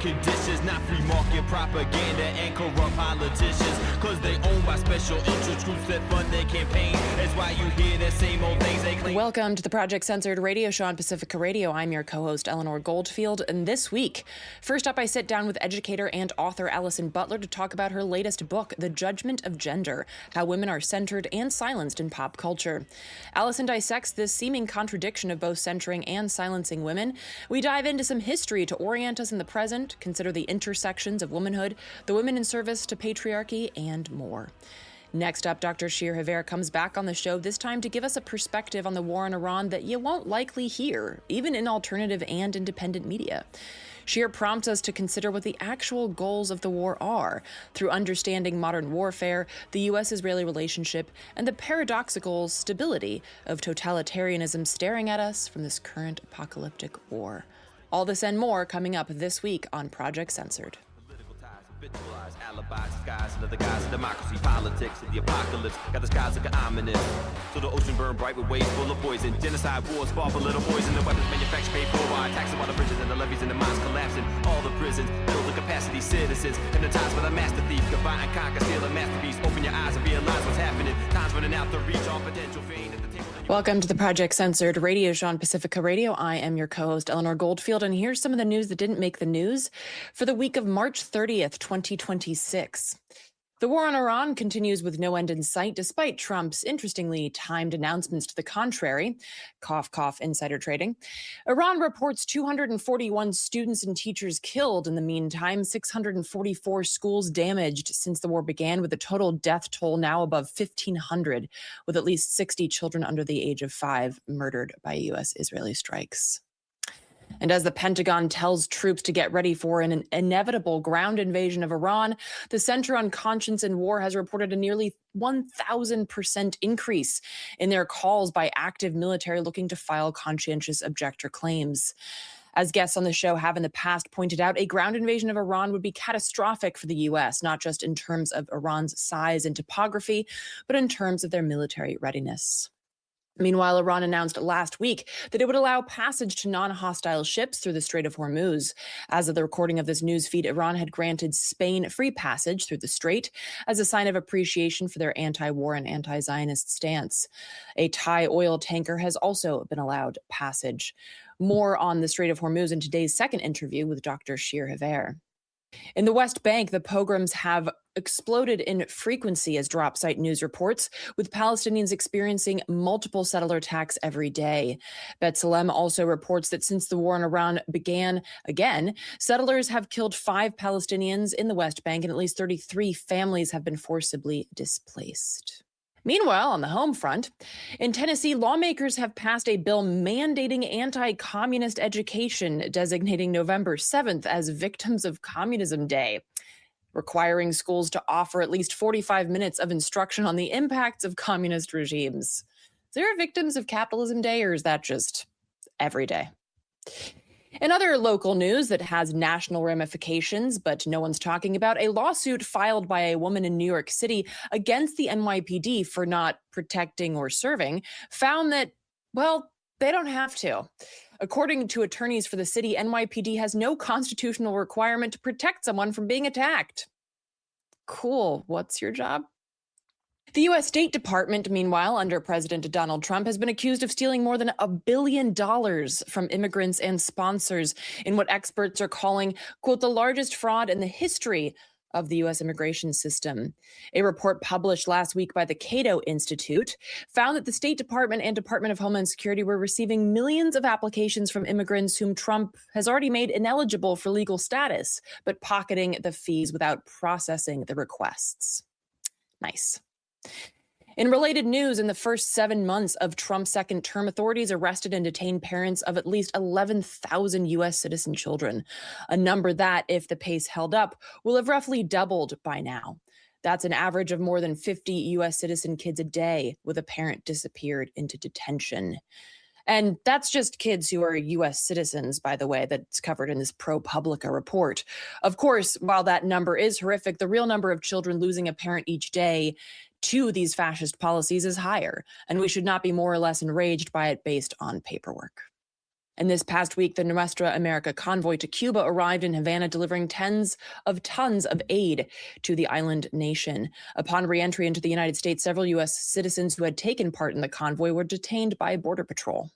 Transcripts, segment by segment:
conditions, not free market propaganda and corrupt politicians, cause they owned by special interest groups that fund their campaign. That's why you hear the same old things they claim. Welcome to the Project Censored radio show on Pacifica Radio. I'm your co-host Eleanor Goldfield, and this week, first up, I sit down with educator and author Allison Butler to talk about her latest book, The Judgment of Gender: How Women Are Centered and Silenced in Pop Culture. Allison dissects this seeming contradiction of both centering and silencing women. We dive into some history to orient us in the present, consider the intersections of womanhood, the women in service to patriarchy, and more. Next up, Dr. Shir Hever comes back on the show, this time to give us a perspective on the war in Iran that you won't likely hear, even in alternative and independent media. Shir prompts us to consider what the actual goals of the war are, through understanding modern warfare, the U.S.-Israeli relationship, and the paradoxical stability of totalitarianism staring at us from this current apocalyptic war. All this and more coming up this week on Project Censored. Habitualized alibis, skies, and other guys of democracy, politics, and the apocalypse. Got the skies looking ominous. So the ocean burned bright with waves full of poison. Genocide wars fought for little poison. The weapons manufactured paid for by taxing all the bridges and the levees and the mines collapsing. All the prisons build the capacity citizens. Hypnotized by the master thief. Combine and conquer, steal a masterpiece. Open your eyes and realize what's happening. Time's running out to reach all potential fame at the table. Welcome to the Project Censored radio show on Pacifica Radio. I am your co-host, Eleanor Goldfield, and here's some of the news that didn't make the news for the week of March 30th, 2026. The war on Iran continues with no end in sight, despite Trump's interestingly timed announcements to the contrary. Cough, cough, insider trading. Iran reports 241 students and teachers killed. In the meantime, 644 schools damaged since the war began, with a total death toll now above 1,500, with at least 60 children under the age of 5 murdered by U.S.-Israeli strikes. And as the Pentagon tells troops to get ready for an inevitable ground invasion of Iran, the Center on Conscience and War has reported a nearly 1,000% increase in their calls by active military looking to file conscientious objector claims. As guests on the show have in the past pointed out, a ground invasion of Iran would be catastrophic for the U.S., not just in terms of Iran's size and topography, but in terms of their military readiness. Meanwhile, Iran announced last week that it would allow passage to non-hostile ships through the Strait of Hormuz. As of the recording of this news feed, Iran had granted Spain free passage through the strait as a sign of appreciation for their anti-war and anti-Zionist stance. A Thai oil tanker has also been allowed passage. More on the Strait of Hormuz in today's second interview with Dr. Shir Hever. In the West Bank, the pogroms have exploded in frequency, as DropSite News reports, with Palestinians experiencing multiple settler attacks every day. B'Tselem also reports that since the war in Iran began again, settlers have killed 5 Palestinians in the West Bank, and at least 33 families have been forcibly displaced. Meanwhile, on the home front, in Tennessee, lawmakers have passed a bill mandating anti-communist education, designating November 7th as Victims of Communism Day, requiring schools to offer at least 45 minutes of instruction on the impacts of communist regimes. Is there a Victims of Capitalism Day, or is that just every day? In other local news that has national ramifications, but no one's talking about, a lawsuit filed by a woman in New York City against the NYPD for not protecting or serving found that, well, they don't have to. According to attorneys for the city, NYPD has no constitutional requirement to protect someone from being attacked. Cool. What's your job? The U.S. State Department, meanwhile, under President Donald Trump, has been accused of stealing more than $1 billion from immigrants and sponsors in what experts are calling, quote, the largest fraud in the history of the U.S. immigration system. A report published last week by the Cato Institute found that the State Department and Department of Homeland Security were receiving millions of applications from immigrants whom Trump has already made ineligible for legal status, but pocketing the fees without processing the requests. Nice. In related news, in the first 7 months of Trump's second term, authorities arrested and detained parents of at least 11,000 U.S. citizen children, a number that, if the pace held up, will have roughly doubled by now. That's an average of more than 50 U.S. citizen kids a day with a parent disappeared into detention. And that's just kids who are U.S. citizens, by the way, that's covered in this ProPublica report. Of course, while that number is horrific, the real number of children losing a parent each day to these fascist policies is higher, and we should not be more or less enraged by it based on paperwork. And this past week, the Nuestra America convoy to Cuba arrived in Havana, delivering tens of tons of aid to the island nation. Upon re-entry into the United States, several U.S. citizens who had taken part in the convoy were detained by Border Patrol.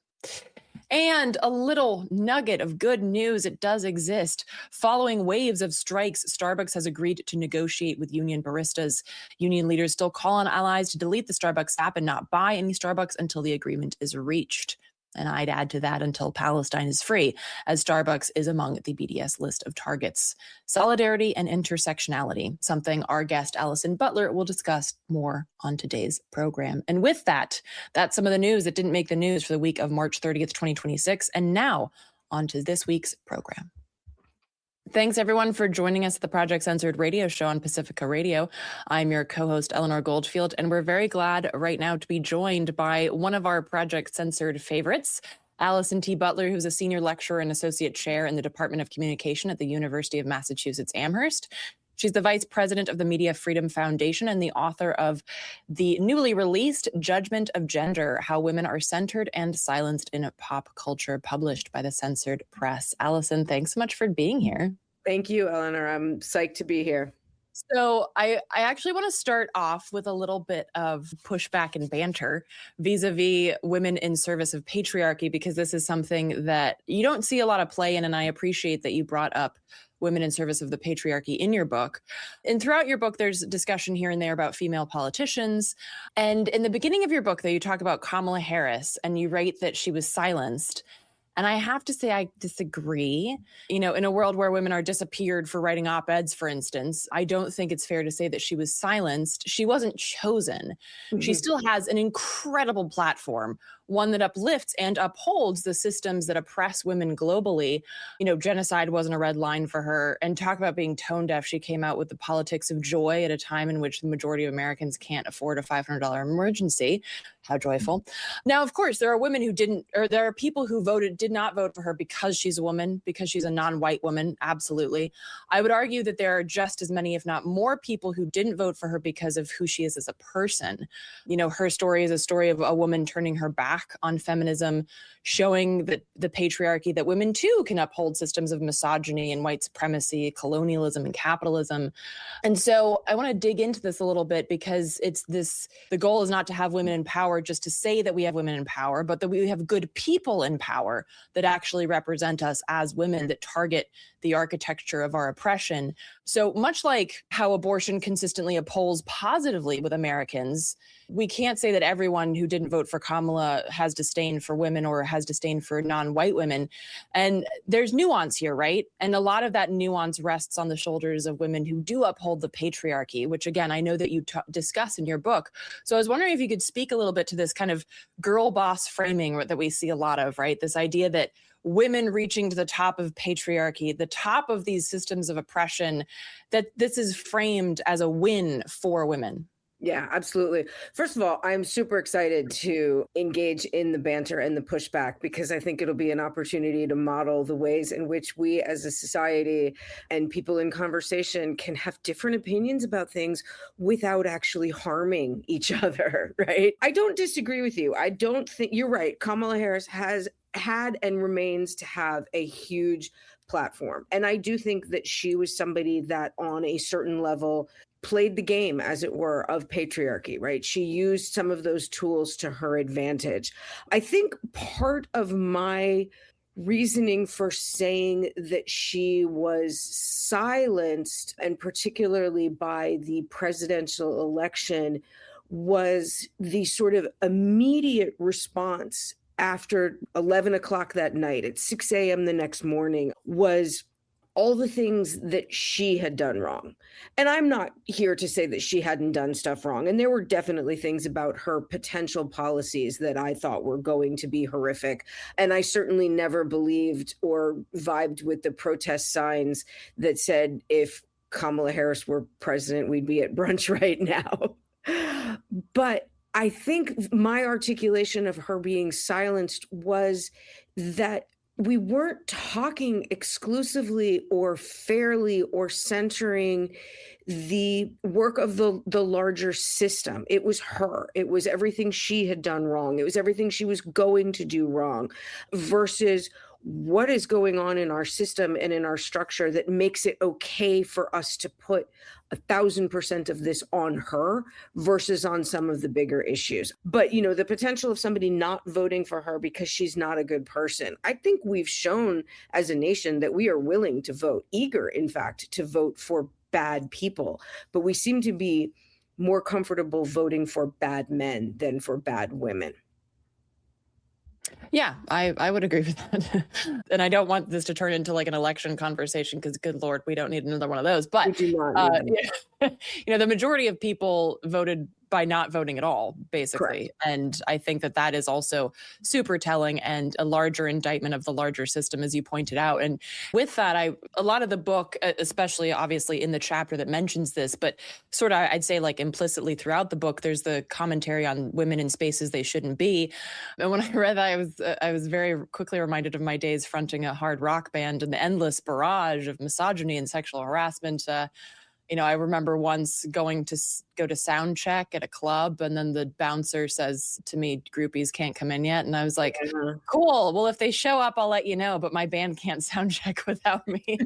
And a little nugget of good news, it does exist. Following waves of strikes, Starbucks has agreed to negotiate with union baristas. Union leaders still call on allies to delete the Starbucks app and not buy any Starbucks until the agreement is reached. And I'd add to that until Palestine is free, as Starbucks is among the BDS list of targets. Solidarity and intersectionality, something our guest Allison Butler will discuss more on today's program. And with that, that's some of the news that didn't make the news for the week of March 30th, 2026. And now on to this week's program. Thanks, everyone, for joining us at the Project Censored radio show on Pacifica Radio. I'm your co-host, Eleanor Goldfield, and we're very glad right now to be joined by one of our Project Censored favorites, Allison T. Butler, who's a senior lecturer and associate chair in the Department of Communication at the University of Massachusetts Amherst. She's the vice president of the Media Freedom Foundation and the author of the newly released Judgment of Gender, How Women Are Centered and Silenced in Pop Culture, published by the Censored Press. Allison, thanks so much for being here. Thank you, Eleanor. I'm psyched to be here. So I actually want to start off with a little bit of pushback and banter vis-a-vis women in service of patriarchy, because this is something that you don't see a lot of play in, and I appreciate that you brought up women in service of the patriarchy in your book. And throughout your book, there's discussion here and there about female politicians. And in the beginning of your book, though, you talk about Kamala Harris, and you write that she was silenced. And I have to say, I disagree. You know, in a world where women are disappeared for writing op-eds, for instance, I don't think it's fair to say that she was silenced. She wasn't chosen. Mm-hmm. She still has an incredible platform, one that uplifts and upholds the systems that oppress women globally. You know, genocide wasn't a red line for her. And talk about being tone deaf. She came out with the politics of joy at a time in which the majority of Americans can't afford a $500 emergency. How joyful. Now, of course, there are women who there are people who did not vote for her because she's a woman, because she's a non-white woman. Absolutely. I would argue that there are just as many, if not more, people who didn't vote for her because of who she is as a person. You know, her story is a story of a woman turning her back on feminism, showing that the patriarchy, that women too can uphold systems of misogyny and white supremacy, colonialism and capitalism. And so I want to dig into this a little bit, because the goal is not to have women in power just to say that we have women in power, but that we have good people in power that actually represent us as women, that target the architecture of our oppression. So much like how abortion consistently upholds positively with Americans, we can't say that everyone who didn't vote for Kamala has disdain for women or has disdain for non-white women. And there's nuance here, right? And a lot of that nuance rests on the shoulders of women who do uphold the patriarchy, which, again, I know that you discuss in your book. So I was wondering if you could speak a little bit to this kind of girl boss framing that we see a lot of, right? This idea that women reaching to the top of patriarchy, the top of these systems of oppression, that this is framed as a win for women. Yeah, absolutely. First of all, I'm super excited to engage in the banter and the pushback, because I think it'll be an opportunity to model the ways in which we as a society and people in conversation can have different opinions about things without actually harming each other, right? I don't disagree with you. I don't think you're right. Kamala Harris has had and remains to have a huge platform. And I do think that she was somebody that on a certain level played the game, as it were, of patriarchy, right? She used some of those tools to her advantage. I think part of my reasoning for saying that she was silenced, and particularly by the presidential election, was the sort of immediate response after 11 o'clock that night at 6 a.m. the next morning, was all the things that she had done wrong. And I'm not here to say that she hadn't done stuff wrong. And there were definitely things about her potential policies that I thought were going to be horrific. And I certainly never believed or vibed with the protest signs that said, if Kamala Harris were president, we'd be at brunch right now. But I think my articulation of her being silenced was that we weren't talking exclusively or fairly or centering the work of the larger system. It was her. It was everything she had done wrong. It was everything she was going to do wrong, versus what is going on in our system and in our structure that makes it okay for us to put 1,000% of this on her versus on some of the bigger issues. But, the potential of somebody not voting for her because she's not a good person. I think we've shown as a nation that we are willing to vote, eager, in fact, to vote for bad people. But we seem to be more comfortable voting for bad men than for bad women. Yeah, I would agree with that. And I don't want this to turn into like an election conversation because, good Lord, we don't need another one of those. But, We do not need the majority of people voted by not voting at all, basically. Correct. And I think that is also super telling and a larger indictment of the larger system, as you pointed out. And with that, a lot of the book, especially obviously in the chapter that mentions this, but sort of, I'd say like implicitly throughout the book, there's the commentary on women in spaces they shouldn't be. And when I read that, I was very quickly reminded of my days fronting a hard rock band and the endless barrage of misogyny and sexual harassment. I remember once going to sound check at a club, and then the bouncer says to me, "Groupies can't come in yet." And I was like, cool. Well, if they show up, I'll let you know, but my band can't sound check without me.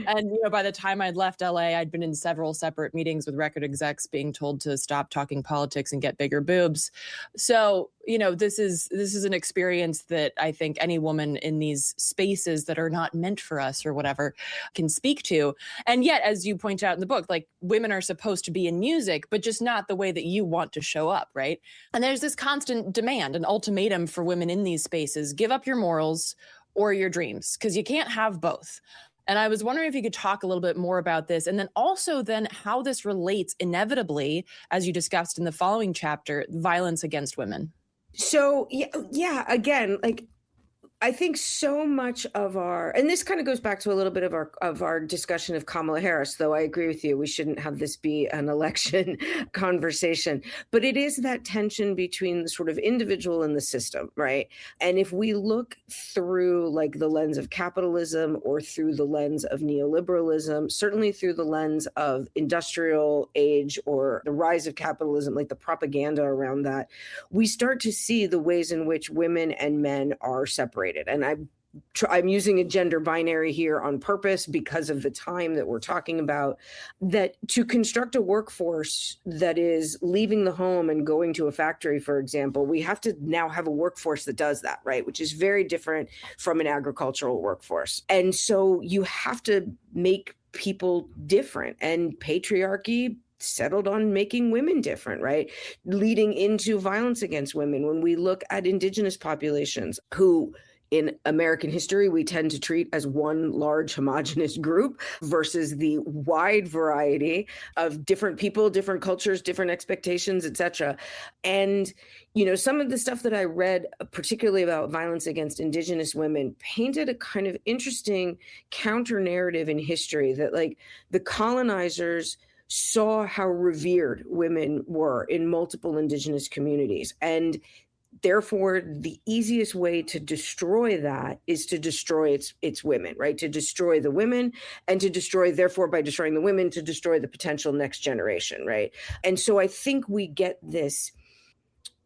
And, by the time I'd left LA, I'd been in several separate meetings with record execs being told to stop talking politics and get bigger boobs. So, this is an experience that I think any woman in these spaces that are not meant for us or whatever can speak to. And yet, as you point out in the book, like women are supposed to be in music, but just not the way that you want to show up, right? And there's this constant demand, an ultimatum for women in these spaces: give up your morals or your dreams, because you can't have both. And I was wondering if you could talk a little bit more about this, and then also how this relates inevitably, as you discussed in the following chapter, violence against women. So, yeah, again, like, I think so much of and this kind of goes back to a little bit of our discussion of Kamala Harris, though I agree with you, we shouldn't have this be an election conversation, but it is that tension between the sort of individual and the system, right? And if we look through like the lens of capitalism or through the lens of neoliberalism, certainly through the lens of industrial age or the rise of capitalism, like the propaganda around that, we start to see the ways in which women and men are separated. And I'm using a gender binary here on purpose because of the time that we're talking about, that to construct a workforce that is leaving the home and going to a factory, for example, we have to now have a workforce that does that, right? Which is very different from an agricultural workforce. And so you have to make people different, and patriarchy settled on making women different, right? Leading into violence against women. When we look at indigenous populations who in American history, we tend to treat as one large homogenous group versus the wide variety of different people, different cultures, different expectations, et cetera. And, some of the stuff that I read, particularly about violence against indigenous women, painted a kind of interesting counter narrative in history that like the colonizers saw how revered women were in multiple indigenous communities. And therefore, the easiest way to destroy that is to destroy its women, right? To destroy the women and to destroy, therefore, by destroying the women, to destroy the potential next generation, right? And so I think we get this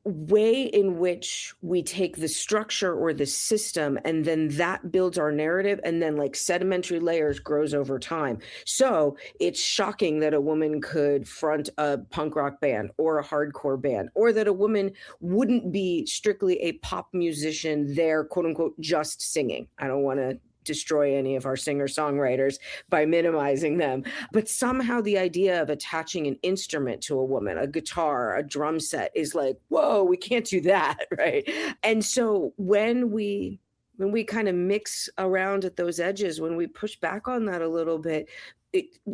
way in which we take the structure or the system and then that builds our narrative, and then like sedimentary layers grows over time. So it's shocking that a woman could front a punk rock band or a hardcore band, or that a woman wouldn't be strictly a pop musician there, quote unquote, just singing. I don't want to destroy any of our singer-songwriters by minimizing them. But somehow the idea of attaching an instrument to a woman, a guitar, a drum set, is like, whoa, we can't do that, right? And so when we kind of mix around at those edges, when we push back on that a little bit,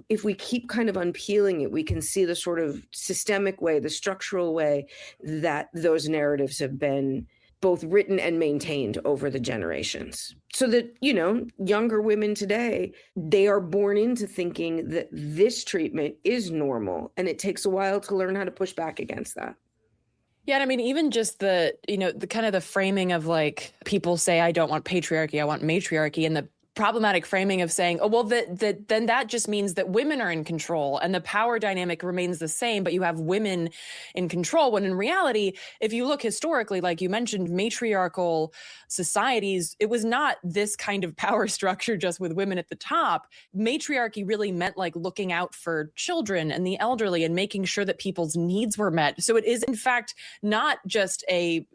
if we keep kind of unpeeling it, we can see the sort of systemic way, the structural way that those narratives have been both written and maintained over the generations. So that, younger women today, they are born into thinking that this treatment is normal, and it takes a while to learn how to push back against that. Yeah, and I mean, even just the kind of the framing of like, people say, I don't want patriarchy, I want matriarchy. And the problematic framing of saying, oh, well, then that just means that women are in control and the power dynamic remains the same, but you have women in control. When in reality, if you look historically, like you mentioned, matriarchal societies, it was not this kind of power structure just with women at the top. Matriarchy really meant like looking out for children and the elderly and making sure that people's needs were met. So it is, in fact, not just a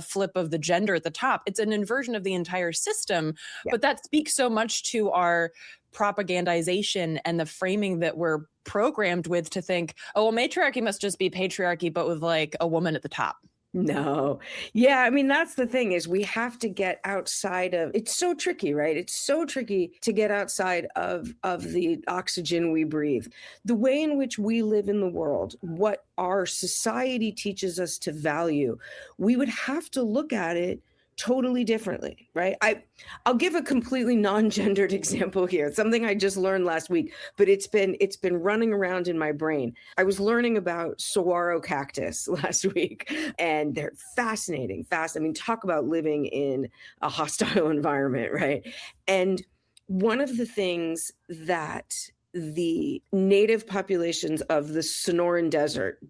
flip of the gender at the top. It's an inversion of the entire system, but that speaks so much to our propagandization and the framing that we're programmed with to think, oh, well, matriarchy must just be patriarchy, but with like a woman at the top. No. Yeah, I mean, that's the thing is we have to get outside of, it's so tricky, right? It's so tricky to get outside of the oxygen we breathe. The way in which we live in the world, what our society teaches us to value, we would have to look at it totally differently, right? I'll give a completely non-gendered example here. It's something I just learned last week, but it's been running around in my brain. I was learning about saguaro cactus last week, and they're fascinating. I mean, talk about living in a hostile environment, right? And one of the things that the native populations of the Sonoran Desert,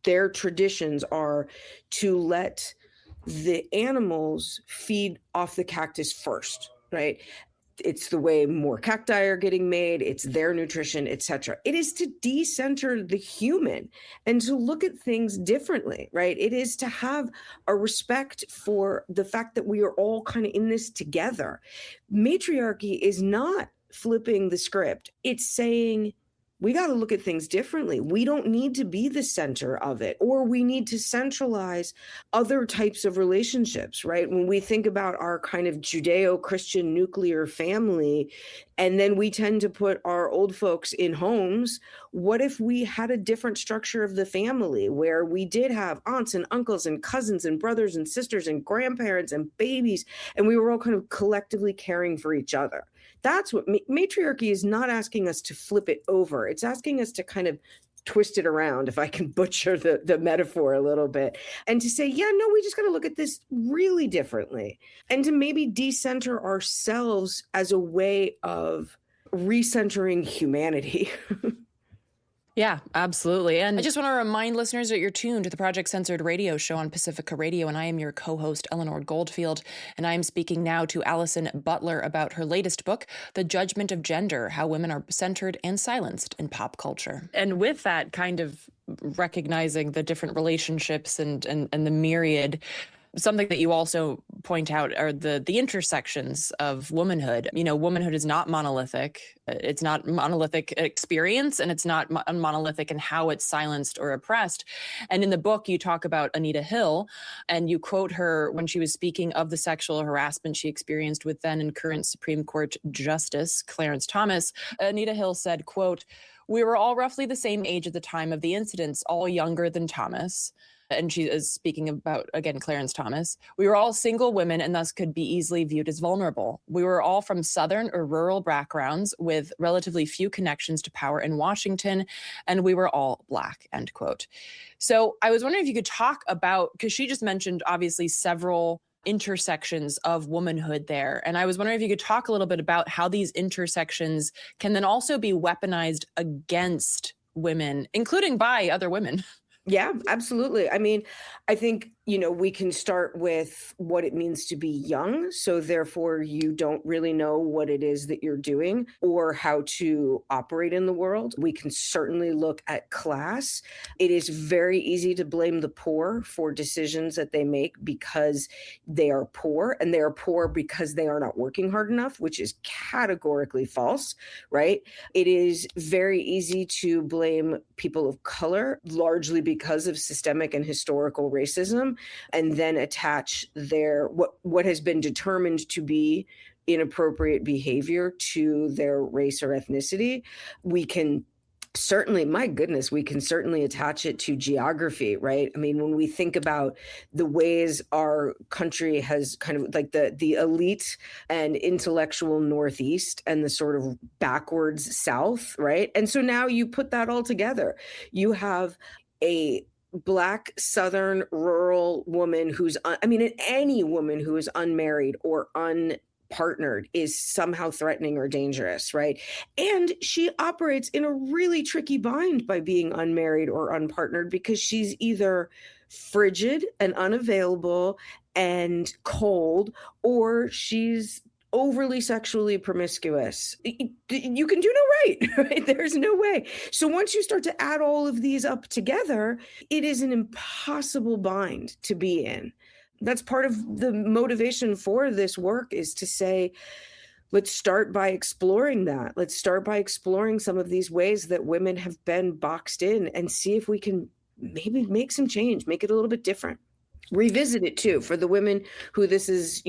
their traditions are to let the animals feed off the cactus first, right? It's the way more cacti are getting made. It's their nutrition, etc. It is to decenter the human and to look at things differently, right? It is to have a respect for the fact that we are all kind of in this together. Matriarchy is not flipping the script. It's saying, we got to look at things differently. We don't need to be the center of it, or we need to centralize other types of relationships, right? When we think about our kind of Judeo-Christian nuclear family, and then we tend to put our old folks in homes, what if we had a different structure of the family where we did have aunts and uncles and cousins and brothers and sisters and grandparents and babies, and we were all kind of collectively caring for each other? That's what matriarchy is not asking us to flip it over. It's asking us to kind of twist it around, if I can butcher the metaphor a little bit, and to say, yeah, no, we just got to look at this really differently, and to maybe decenter ourselves as a way of recentering humanity. Yeah, absolutely. And I just want to remind listeners that you're tuned to the Project Censored radio show on Pacifica Radio, and I am your co-host, Eleanor Goldfield, and I am speaking now to Allison Butler about her latest book, The Judgment of Gender, How Women Are Centered and Silenced in Pop Culture. And with that kind of recognizing the different relationships and the myriad, something that you also point out are the intersections of womanhood. You know, womanhood is not monolithic. It's not monolithic experience, and it's not monolithic in how it's silenced or oppressed. And in the book, you talk about Anita Hill, and you quote her when she was speaking of the sexual harassment she experienced with then and current Supreme Court Justice Clarence Thomas. Anita Hill said, quote, "We were all roughly the same age at the time of the incidents, all younger than Thomas." And she is speaking about, again, Clarence Thomas. "We were all single women and thus could be easily viewed as vulnerable. We were all from Southern or rural backgrounds with relatively few connections to power in Washington, and we were all Black," end quote. So I was wondering if you could talk about, because she just mentioned obviously several intersections of womanhood there. And I was wondering if you could talk a little bit about how these intersections can then also be weaponized against women, including by other women. Yeah, absolutely. I mean, I think, we can start with what it means to be young. So therefore, you don't really know what it is that you're doing or how to operate in the world. We can certainly look at class. It is very easy to blame the poor for decisions that they make because they are poor, and they are poor because they are not working hard enough, which is categorically false, right? It is very easy to blame people of color, largely because of systemic and historical racism, and then attach their what has been determined to be inappropriate behavior to their race or ethnicity. We can certainly, my goodness, we can certainly attach it to geography, right? I mean, when we think about the ways our country has kind of like the elite and intellectual Northeast and the sort of backwards South, right? And so now you put that all together. You have a Black, Southern, rural woman who's, any woman who is unmarried or partnered is somehow threatening or dangerous, right? And she operates in a really tricky bind by being unmarried or unpartnered, because she's either frigid and unavailable and cold, or she's overly sexually promiscuous. You can do no right, right? There's no way. So once you start to add all of these up together, it is an impossible bind to be in. That's part of the motivation for this work, is to say, let's start by exploring that. Let's start by exploring some of these ways that women have been boxed in, and see if we can maybe make some change, make it a little bit different. Revisit it too, for the women who this is,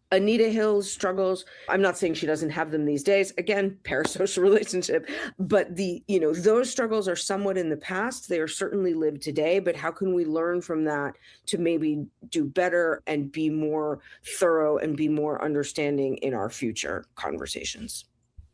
Anita Hill's struggles. I'm not saying she doesn't have them these days. Again, parasocial relationship, but those struggles are somewhat in the past. They are certainly lived today, but how can we learn from that to maybe do better and be more thorough and be more understanding in our future conversations?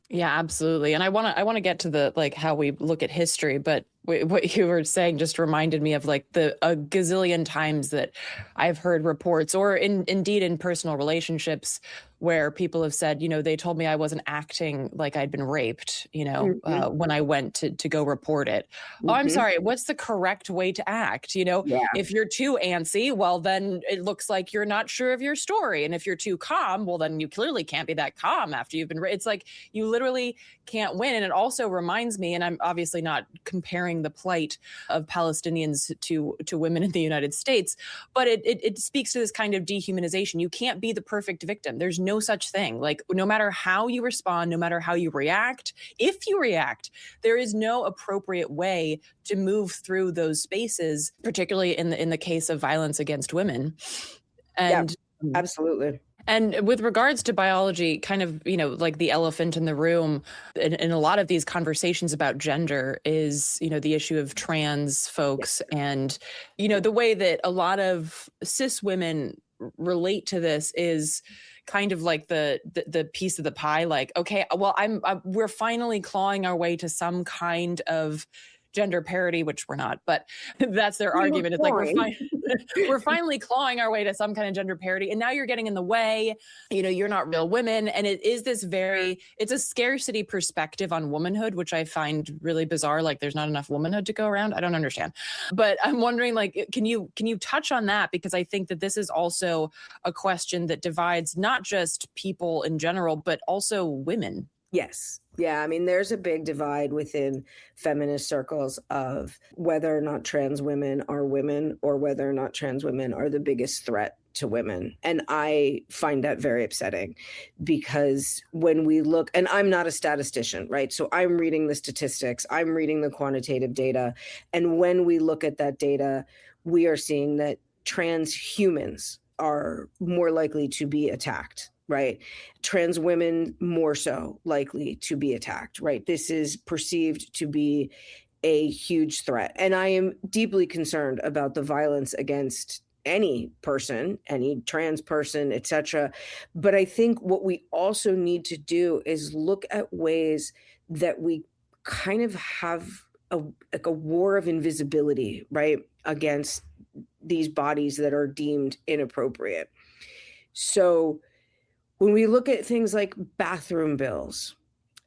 Yeah, absolutely. And I want to get to the how we look at history, but what you were saying just reminded me of the a gazillion times that I've heard reports, or indeed in personal relationships, where people have said, they told me I wasn't acting like I'd been raped, when I went to go report it. Mm-hmm. Oh, I'm sorry. What's the correct way to act? If you're too antsy, well, then it looks like you're not sure of your story. And if you're too calm, well, then you clearly can't be that calm after you've been raped. It's like you literally can't win. And it also reminds me, and I'm obviously not comparing the plight of Palestinians to women in the United States, but it speaks to this kind of dehumanization. You can't be the perfect victim. There's no such thing. No matter how you respond, no matter how you react, if you react, there is no appropriate way to move through those spaces, particularly in the case of violence against women. And yeah, absolutely. And with regards to biology, kind of, the elephant in the room in a lot of these conversations about gender is, the issue of trans folks. And, the way that a lot of cis women relate to this is kind of like the piece of the pie, okay, well, we're finally clawing our way to some kind of gender parity, which we're not, but that's their argument. It's we're finally clawing our way to some kind of gender parity, and now you're getting in the way. You're not real women, and it is this it's a scarcity perspective on womanhood, which I find really bizarre. There's not enough womanhood to go around. I don't understand, but I'm wondering, can you touch on that, because I think that this is also a question that divides not just people in general, but also women. Yes. Yeah. I mean, there's a big divide within feminist circles of whether or not trans women are women, or whether or not trans women are the biggest threat to women. And I find that very upsetting, because when we look, and I'm not a statistician, right? So I'm reading the statistics, I'm reading the quantitative data. And when we look at that data, we are seeing that trans humans are more likely to be attacked. Right. Trans women more so likely to be attacked. Right. This is perceived to be a huge threat. And I am deeply concerned about the violence against any person, any trans person, etc. But I think what we also need to do is look at ways that we kind of have a war of invisibility, right, against these bodies that are deemed inappropriate. So when we look at things like bathroom bills,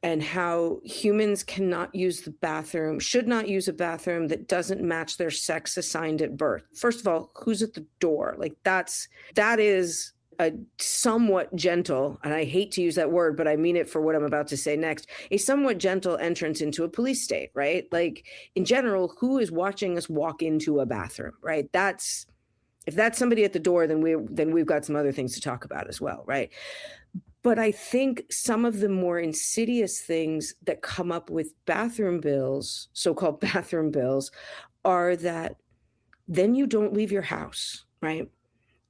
and how humans cannot use the bathroom, should not use a bathroom that doesn't match their sex assigned at birth. First of all, who's at the door? That is a somewhat gentle, and I hate to use that word, but I mean it for what I'm about to say next, a somewhat gentle entrance into a police state, right? In general, who is watching us walk into a bathroom, right? If that's somebody at the door, then we've got some other things to talk about as well, right? But I think some of the more insidious things that come up with bathroom bills, so-called bathroom bills, are that then you don't leave your house, right?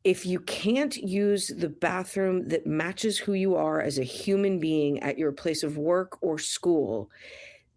If you can't use the bathroom that matches who you are as a human being at your place of work or school,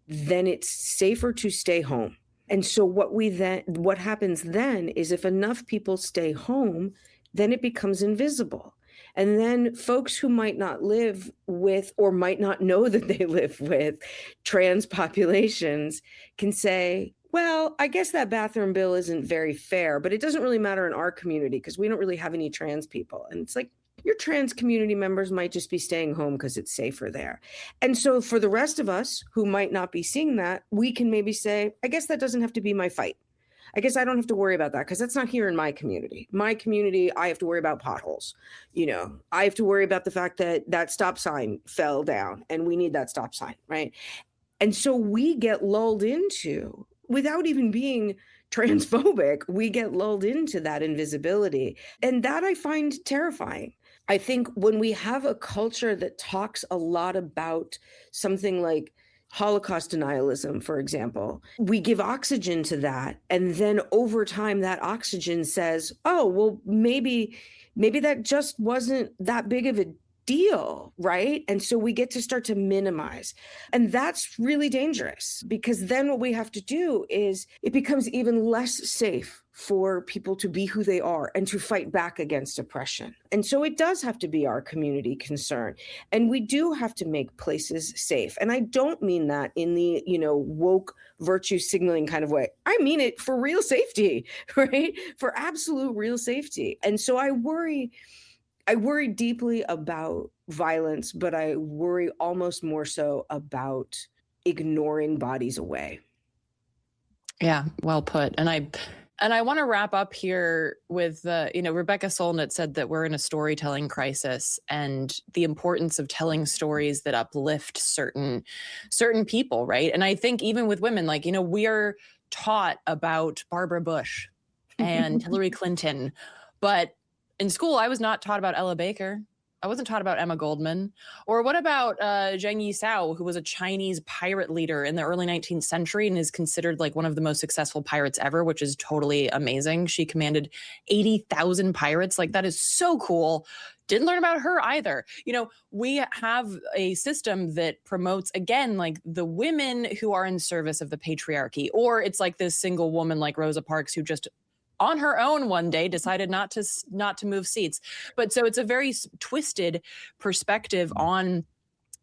then it's safer to stay home. And so what happens then is, if enough people stay home, then it becomes invisible. And then folks who might not live with, or might not know that they live with, trans populations can say, well, I guess that bathroom bill isn't very fair, but it doesn't really matter in our community because we don't really have any trans people. And it's like, Your trans community members might just be staying home because it's safer there. And so for the rest of us who might not be seeing that, we can maybe say, I guess that doesn't have to be my fight. I guess I don't have to worry about that because that's not here in my community. My community, I have to worry about potholes. I have to worry about the fact that that stop sign fell down and we need that stop sign, right? And so we get lulled into, without even being transphobic, we get lulled into that invisibility. And that I find terrifying. I think when we have a culture that talks a lot about something like Holocaust denialism, for example, we give oxygen to that. And then over time, that oxygen says, oh, well, maybe that just wasn't that big of a deal, right? And so we get to start to minimize. And that's really dangerous because then what we have to do is it becomes even less safe for people to be who they are and to fight back against oppression. And so it does have to be our community concern. And we do have to make places safe. And I don't mean that in the, woke virtue signaling kind of way. I mean it for real safety, right? For absolute real safety. And so I worry deeply about violence, but I worry almost more so about ignoring bodies away. Yeah, well put. And I want to wrap up here with, Rebecca Solnit said that we're in a storytelling crisis and the importance of telling stories that uplift certain people, right? And I think even with women, we are taught about Barbara Bush and Hillary Clinton, but in school, I was not taught about Ella Baker. I wasn't taught about Emma Goldman. Or what about Zheng Yisao, who was a Chinese pirate leader in the early 19th century and is considered like one of the most successful pirates ever, which is totally amazing. She commanded 80,000 pirates. Like, that is so cool. Didn't learn about her either. We have a system that promotes, again, like the women who are in service of the patriarchy, or it's like this single woman like Rosa Parks who just on her own one day decided not to move seats. But so it's a very twisted perspective on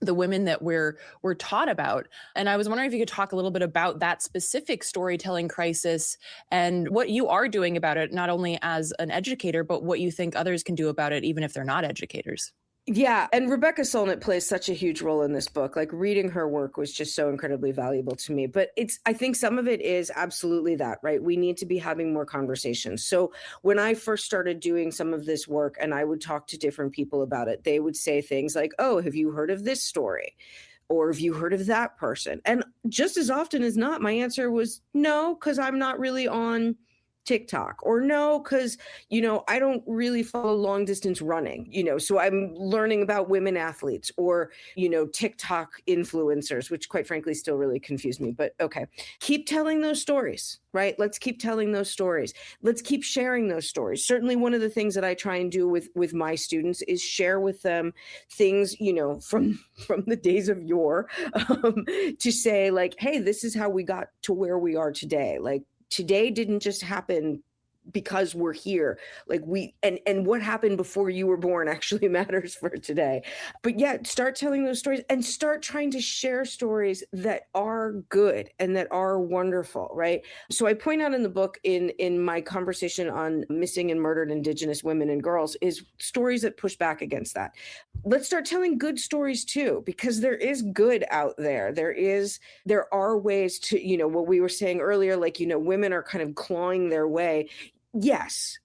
the women that we're taught about. And I was wondering if you could talk a little bit about that specific storytelling crisis and what you are doing about it, not only as an educator, but what you think others can do about it, even if they're not educators. Yeah. And Rebecca Solnit plays such a huge role in this book. Like, reading her work was just so incredibly valuable to me. But I think some of it is absolutely that, right? We need to be having more conversations. So when I first started doing some of this work and I would talk to different people about it, they would say things like, oh, have you heard of this story? Or have you heard of that person? And just as often as not, my answer was no, because I'm not really on TikTok, or no, because, I don't really follow long distance running, so I'm learning about women athletes or, TikTok influencers, which quite frankly still really confuse me. But okay, keep telling those stories, right? Let's keep telling those stories. Let's keep sharing those stories. Certainly one of the things that I try and do with my students is share with them things, from the days of yore, to say like, hey, this is how we got to where we are today. Like, today didn't just happen because we're here. Like, and what happened before you were born actually matters for today. But yeah, start telling those stories and start trying to share stories that are good and that are wonderful, right? So I point out in the book, in my conversation on missing and murdered Indigenous women and girls, is stories that push back against that. Let's start telling good stories too, because there is good out there. There are ways to, what we were saying earlier, like, women are kind of clawing their way. Yes,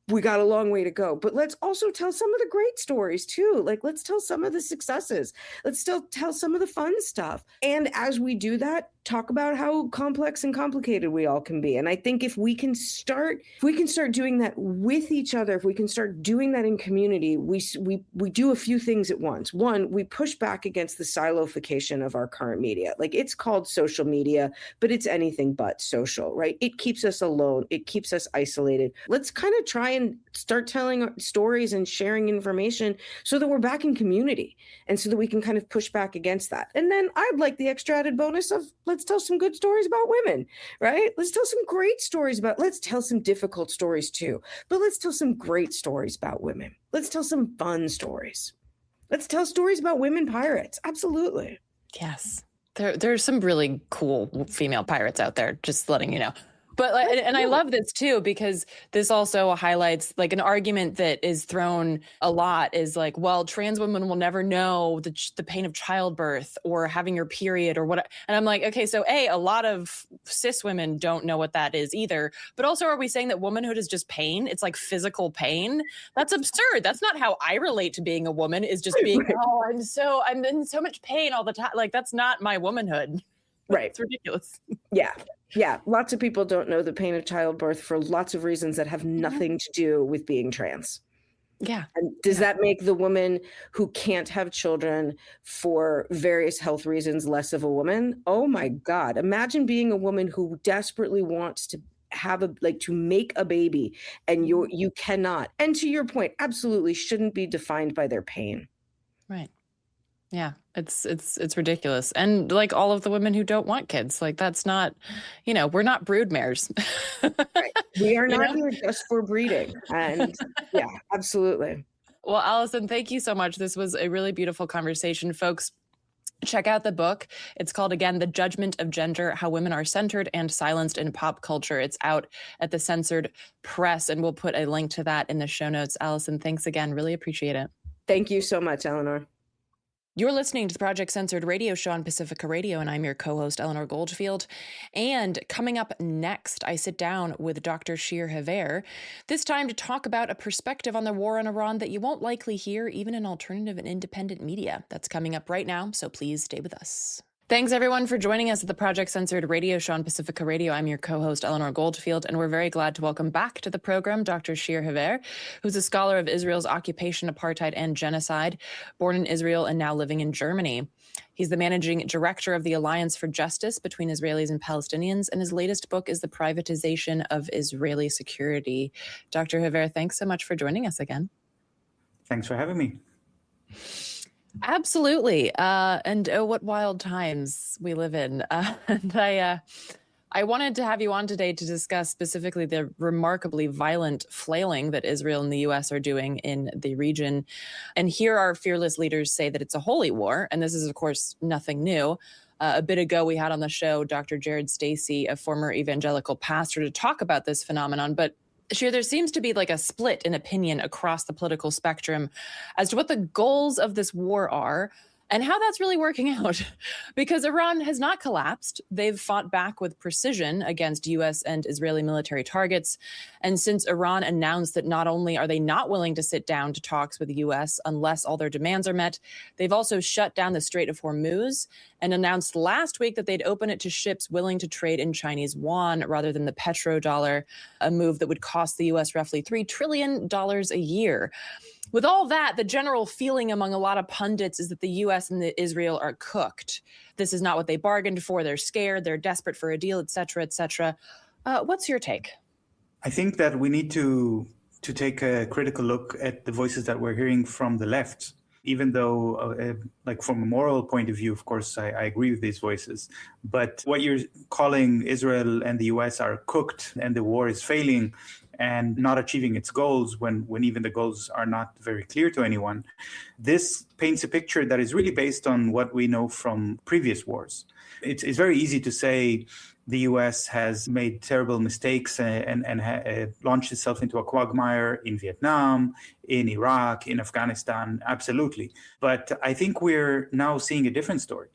we got a long way to go, but let's also tell some of the great stories too. Like, let's tell some of the successes. Let's still tell some of the fun stuff. And as we do that, talk about how complex and complicated we all can be. And I think if we can start doing that with each other, if we can start doing that in community, we do a few things at once. One, we push back against the siloification of our current media. Like, it's called social media, but it's anything but social, right? It keeps us alone. It keeps us isolated. Let's kind of try and start telling stories and sharing information so that we're back in community and so that we can kind of push back against that. And then I'd like the extra added bonus of let's tell some good stories about women, right? Let's tell some great stories let's tell some difficult stories too, but let's tell some great stories about women. Let's tell some fun stories. Let's tell stories about women pirates. Absolutely. Yes. There's some really cool female pirates out there, just letting you know. But and I love this too, because this also highlights like an argument that is thrown a lot is like, well, trans women will never know the pain of childbirth or having your period or what. And I'm like, okay, so a lot of cis women don't know what that is either. But also, are we saying that womanhood is just pain? It's like physical pain. That's absurd. That's not how I relate to being a woman, is just being, I'm in so much pain all the time. Like, that's not my womanhood. Right. It's ridiculous. Yeah. Yeah. Lots of people don't know the pain of childbirth for lots of reasons that have nothing to do with being trans. Yeah. And does that make the woman who can't have children for various health reasons less of a woman? Oh my God. Imagine being a woman who desperately wants to have to make a baby and you cannot. And to your point, absolutely shouldn't be defined by their pain. Right. Yeah, it's ridiculous. And like all of the women who don't want kids, like that's not, we're not broodmares. Right. We are not here just for breeding. And yeah, absolutely. Well, Allison, thank you so much. This was a really beautiful conversation. Folks, check out the book. It's called, again, The Judgment of Gender, How Women Are Centered and Silenced in Pop Culture. It's out at the Censored Press, and we'll put a link to that in the show notes. Allison, thanks again. Really appreciate it. Thank you so much, Eleanor. You're listening to the Project Censored radio show on Pacifica Radio, and I'm your co-host, Eleanor Goldfield. And coming up next, I sit down with Dr. Shir Hever, this time to talk about a perspective on the war in Iran that you won't likely hear even in alternative and independent media. That's coming up right now, so please stay with us. Thanks, everyone, for joining us at the Project Censored radio show on Pacifica Radio. I'm your co-host, Eleanor Goldfield, and we're very glad to welcome back to the program Dr. Shir Hever, who's a scholar of Israel's occupation, apartheid, and genocide, born in Israel and now living in Germany. He's the managing director of the Alliance for Justice between Israelis and Palestinians, and his latest book is The Privatization of Israeli Security. Dr. Hever, thanks so much for joining us again. Thanks for having me. Absolutely. And what wild times we live in. And I wanted to have you on today to discuss specifically the remarkably violent flailing that Israel and the U.S. are doing in the region. And here our fearless leaders say that it's a holy war. And this is, of course, nothing new. A bit ago, we had on the show Dr. Jared Stacy, a former evangelical pastor, to talk about this phenomenon. But Shir, there seems to be like a split in opinion across the political spectrum as to what the goals of this war are and how that's really working out. Because Iran has not collapsed. They've fought back with precision against U.S. and Israeli military targets. And since Iran announced that not only are they not willing to sit down to talks with the U.S. unless all their demands are met, they've also shut down the Strait of Hormuz and announced last week that they'd open it to ships willing to trade in Chinese yuan rather than the petrodollar, a move that would cost the U.S. roughly $3 trillion a year. With all that, the general feeling among a lot of pundits is that the U.S. and Israel are cooked. This is not what they bargained for. They're scared. They're desperate for a deal, et cetera, et cetera. What's your take? I think that we need to take a critical look at the voices that we're hearing from the left, even though, like from a moral point of view, of course, I agree with these voices. But what you're calling Israel and the U.S. are cooked and the war is failing and not achieving its goals when even the goals are not very clear to anyone. This paints a picture that is really based on what we know from previous wars. It's very easy to say the U.S. has made terrible mistakes and launched itself into a quagmire in Vietnam, in Iraq, in Afghanistan, absolutely. But I think we're now seeing a different story.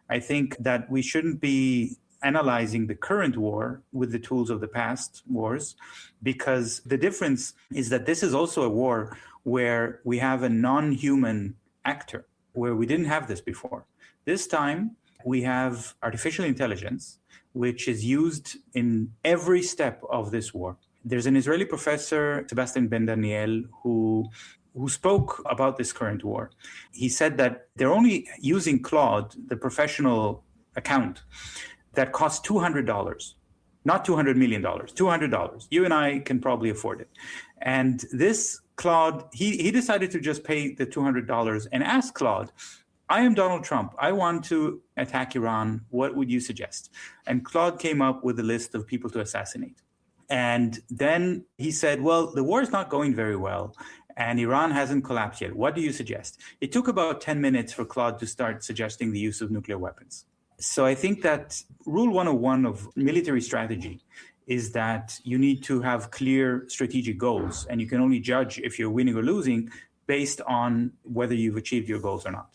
I think that we shouldn't be analyzing the current war with the tools of the past wars, because the difference is that this is also a war where we have a non-human actor, where we didn't have this before. This time, we have artificial intelligence, which is used in every step of this war. There's an Israeli professor, Sebastian Ben Daniel, who spoke about this current war. He said that they're only using Claude, the professional account, that costs $200, not $200 million, $200. You and I can probably afford it. And this Claude, he decided to just pay the $200 and ask Claude, I am Donald Trump. I want to attack Iran. What would you suggest? And Claude came up with a list of people to assassinate. And then he said, well, the war is not going very well, and Iran hasn't collapsed yet. What do you suggest? It took about 10 minutes for Claude to start suggesting the use of nuclear weapons. So I think that rule 101 of military strategy is that you need to have clear strategic goals, and you can only judge if you're winning or losing based on whether you've achieved your goals or not.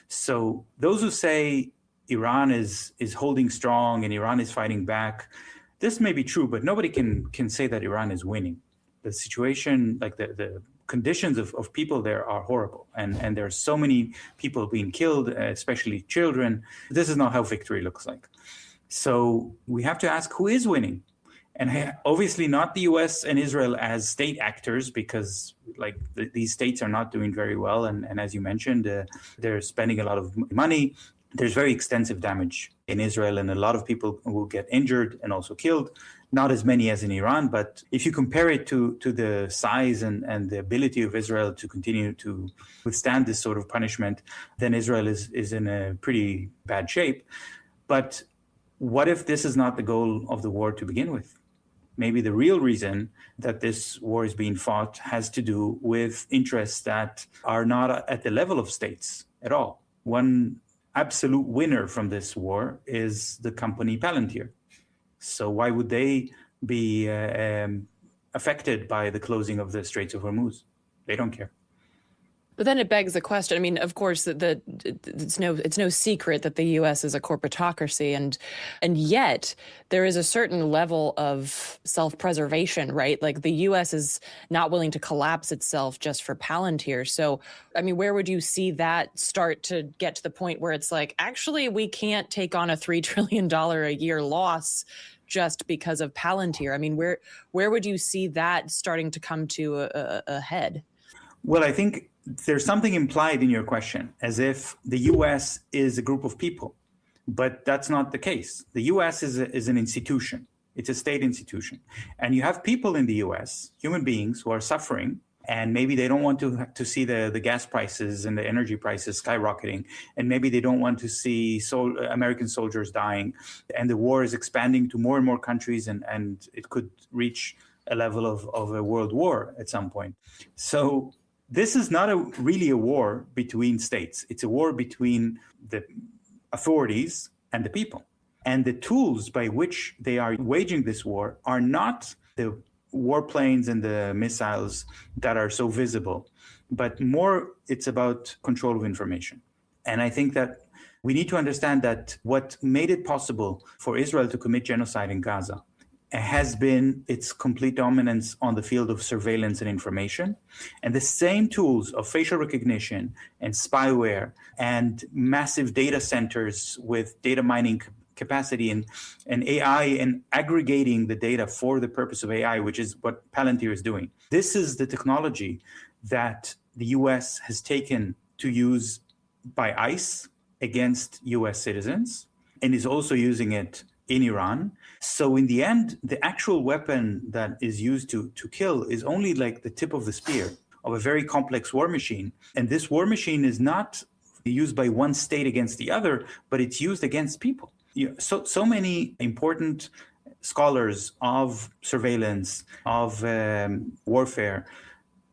So those who say Iran is holding strong and Iran is fighting back, this may be true, but nobody can say that Iran is winning. The situation, like the conditions of people there are horrible. And there are so many people being killed, especially children. This is not how victory looks like. So we have to ask who is winning. And obviously not the US and Israel as state actors, because these states are not doing very well. And as you mentioned, they're spending a lot of money. There's very extensive damage in Israel, and a lot of people will get injured and also killed. Not as many as in Iran, but if you compare it to the size and the ability of Israel to continue to withstand this sort of punishment, then Israel is in a pretty bad shape. But what if this is not the goal of the war to begin with? Maybe the real reason that this war is being fought has to do with interests that are not at the level of states at all. One absolute winner from this war is the company Palantir. So why would they be affected by the closing of the Straits of Hormuz? They don't care. But then it begs the question. I mean, of course, it's no secret that the U.S. is a corporatocracy, and yet there is a certain level of self-preservation, right? Like the U.S. is not willing to collapse itself just for Palantir. So, I mean, where would you see that start to get to the point where it's like, actually, we can't take on a $3 trillion a year loss just because of Palantir? I mean, where would you see that starting to come to a head? Well, I think there's something implied in your question, as if the U.S. is a group of people, but that's not the case. The U.S. is an institution. It's a state institution. And you have people in the U.S., human beings who are suffering, and maybe they don't want to see the gas prices and the energy prices skyrocketing, and maybe they don't want to see American soldiers dying, and the war is expanding to more and more countries, and it could reach a level of a world war at some point. So this is not really a war between states. It's a war between the authorities and the people. And the tools by which they are waging this war are not the warplanes and the missiles that are so visible, but more it's about control of information. And I think that we need to understand that what made it possible for Israel to commit genocide in Gaza has been its complete dominance on the field of surveillance and information. And the same tools of facial recognition and spyware and massive data centers with data mining capacity and AI and aggregating the data for the purpose of AI, which is what Palantir is doing. This is the technology that the US has taken to use by ICE against US citizens, and is also using it in Iran. So in the end, the actual weapon that is used to kill is only like the tip of the spear of a very complex war machine. And this war machine is not used by one state against the other, but it's used against people. So many important scholars of surveillance, of warfare,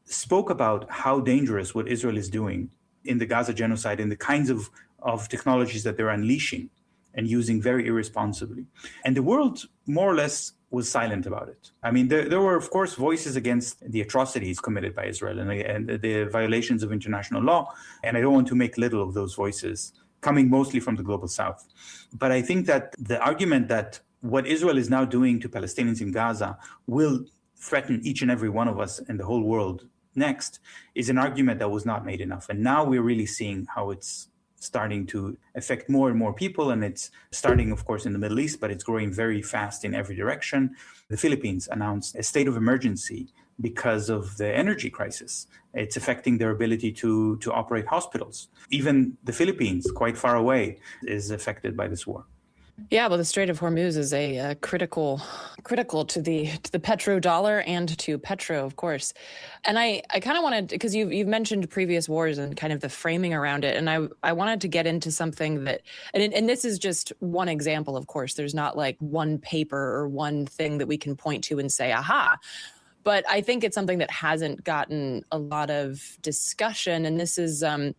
spoke about how dangerous what Israel is doing in the Gaza genocide and the kinds of technologies that they're unleashing and using very irresponsibly. And the world more or less was silent about it. I mean, there were, of course, voices against the atrocities committed by Israel and the violations of international law. And I don't want to make little of those voices, coming mostly from the global south. But I think that the argument that what Israel is now doing to Palestinians in Gaza will threaten each and every one of us in the whole world next is an argument that was not made enough. And now we're really seeing how it's starting to affect more and more people. And it's starting, of course, in the Middle East, but it's growing very fast in every direction. The Philippines announced a state of emergency because of the energy crisis. It's affecting their ability to operate hospitals. Even the Philippines, quite far away, is affected by this war. Yeah, well, the Strait of Hormuz is a critical to the petrodollar and to petro, of course. And I kind of wanted, because you've mentioned previous wars and kind of the framing around it, and I wanted to get into something that, and this is just one example, of course. There's not like one paper or one thing that we can point to and say, aha. But I think it's something that hasn't gotten a lot of discussion. And this is in